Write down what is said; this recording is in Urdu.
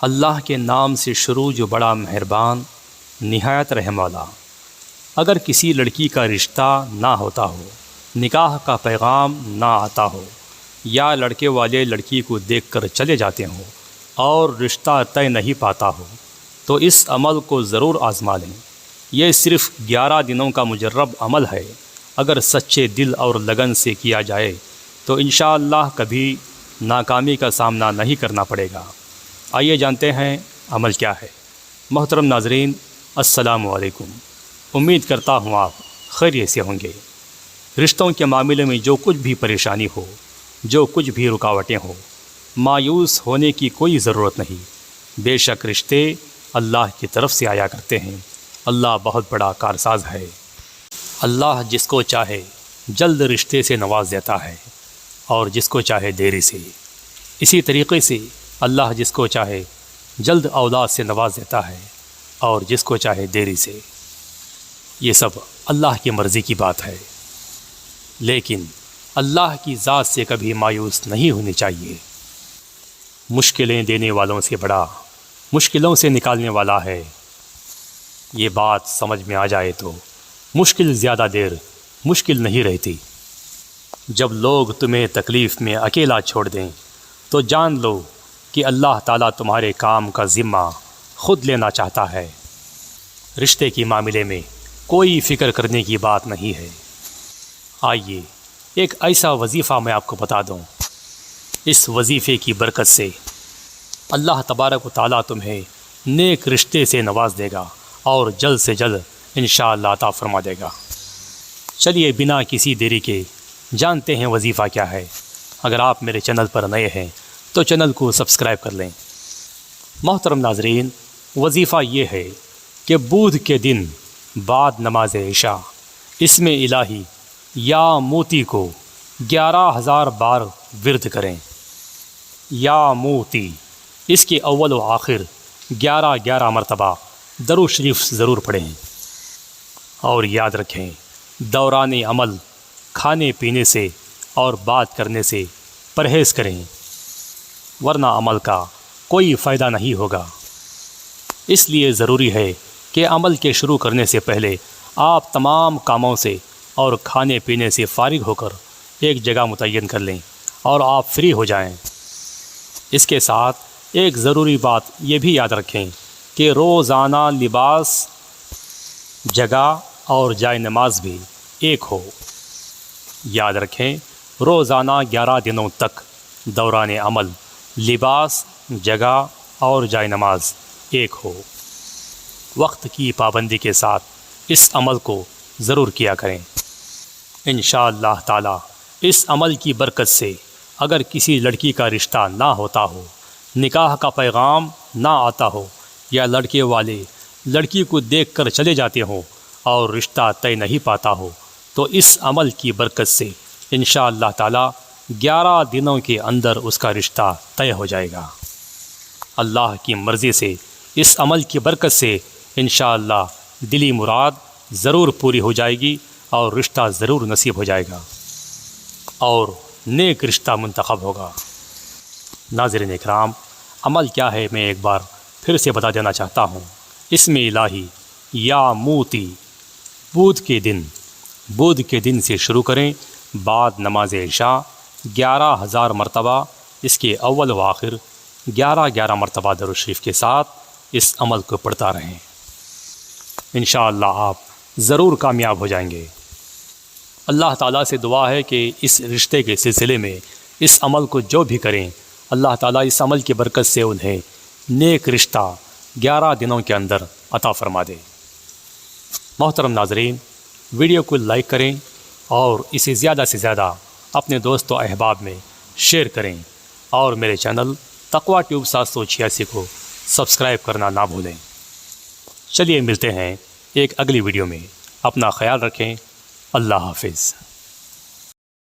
اللہ کے نام سے شروع جو بڑا مہربان نہایت رحم والا۔ اگر کسی لڑکی کا رشتہ نہ ہوتا ہو، نکاح کا پیغام نہ آتا ہو، یا لڑکے والے لڑکی کو دیکھ کر چلے جاتے ہوں اور رشتہ طے نہیں پاتا ہو، تو اس عمل کو ضرور آزما لیں۔ یہ صرف 11 دنوں کا مجرب عمل ہے۔ اگر سچے دل اور لگن سے کیا جائے تو انشاءاللہ کبھی ناکامی کا سامنا نہیں کرنا پڑے گا۔ آئیے جانتے ہیں عمل کیا ہے۔ محترم ناظرین، السلام علیکم۔ امید کرتا ہوں آپ خیریت سے ہوں گے۔ رشتوں کے معاملے میں جو کچھ بھی پریشانی ہو، جو کچھ بھی رکاوٹیں ہوں، مایوس ہونے کی کوئی ضرورت نہیں۔ بے شک رشتے اللہ کی طرف سے آیا کرتے ہیں۔ اللہ بہت بڑا کارساز ہے۔ اللہ جس کو چاہے جلد رشتے سے نواز دیتا ہے اور جس کو چاہے دیری سے۔ اسی طریقے سے اللہ جس کو چاہے جلد اولاد سے نواز دیتا ہے اور جس کو چاہے دیری سے۔ یہ سب اللہ کی مرضی کی بات ہے، لیکن اللہ کی ذات سے کبھی مایوس نہیں ہونی چاہیے۔ مشکلیں دینے والوں سے بڑا مشکلوں سے نکالنے والا ہے۔ یہ بات سمجھ میں آ جائے تو مشکل زیادہ دیر مشکل نہیں رہتی۔ جب لوگ تمہیں تکلیف میں اکیلا چھوڑ دیں تو جان لو کہ اللہ تعالیٰ تمہارے کام کا ذمہ خود لینا چاہتا ہے۔ رشتے کے معاملے میں کوئی فکر کرنے کی بات نہیں ہے۔ آئیے ایک ایسا وظیفہ میں آپ کو بتا دوں۔ اس وظیفے کی برکت سے اللہ تبارک و تعالیٰ تمہیں نیک رشتے سے نواز دے گا اور جلد سے جلد انشاءاللہ عطا فرما دے گا۔ چلیے بنا کسی دیری کے جانتے ہیں وظیفہ کیا ہے۔ اگر آپ میرے چینل پر نئے ہیں تو چینل کو سبسکرائب کر لیں۔ محترم ناظرین، وظیفہ یہ ہے کہ بدھ کے دن بعد نماز عشاء اسم الہی یا موتی کو 11,000 بار ورد کریں۔ یا موتی، اس کے اول و آخر 11 مرتبہ درود شریف ضرور پڑھیں۔ اور یاد رکھیں، دوران عمل کھانے پینے سے اور بات کرنے سے پرہیز کریں، ورنہ عمل کا کوئی فائدہ نہیں ہوگا۔ اس لیے ضروری ہے کہ عمل کے شروع کرنے سے پہلے آپ تمام کاموں سے اور کھانے پینے سے فارغ ہو کر ایک جگہ متعین کر لیں اور آپ فری ہو جائیں۔ اس کے ساتھ ایک ضروری بات یہ بھی یاد رکھیں کہ روزانہ لباس، جگہ اور جائے نماز بھی ایک ہو۔ یاد رکھیں، روزانہ 11 دنوں تک دوران عمل، لباس، جگہ اور جائے نماز ایک ہو۔ وقت کی پابندی کے ساتھ اس عمل کو ضرور کیا کریں۔ انشاءاللہ تعالی اس عمل کی برکت سے اگر کسی لڑکی کا رشتہ نہ ہوتا ہو، نکاح کا پیغام نہ آتا ہو، یا لڑکے والے لڑکی کو دیکھ کر چلے جاتے ہوں اور رشتہ طے نہیں پاتا ہو، تو اس عمل کی برکت سے انشاءاللہ تعالی 11 دنوں کے اندر اس کا رشتہ طے ہو جائے گا۔ اللہ کی مرضی سے اس عمل کی برکت سے انشاءاللہ دلی مراد ضرور پوری ہو جائے گی اور رشتہ ضرور نصیب ہو جائے گا اور نیک رشتہ منتخب ہوگا۔ ناظرین اکرام، عمل کیا ہے میں ایک بار پھر سے بتا دینا چاہتا ہوں۔ اسم الہی یا موتی بدھ کے دن سے شروع کریں، بعد نماز عشاء 11,000 مرتبہ، اس کے اول و آخر 11 مرتبہ درود شریف کے ساتھ اس عمل کو پڑھتا رہیں۔ انشاءاللہ آپ ضرور کامیاب ہو جائیں گے۔ اللہ تعالیٰ سے دعا ہے کہ اس رشتے کے سلسلے میں اس عمل کو جو بھی کریں، اللہ تعالیٰ اس عمل کی برکت سے انہیں نیک رشتہ 11 دنوں کے اندر عطا فرما دے۔ محترم ناظرین، ویڈیو کو لائک کریں اور اسے زیادہ سے زیادہ اپنے دوست و احباب میں شیئر کریں، اور میرے چینل تقویٰ ٹیوب 786 کو سبسکرائب کرنا نہ بھولیں۔ چلیے ملتے ہیں ایک اگلی ویڈیو میں۔ اپنا خیال رکھیں۔ اللہ حافظ۔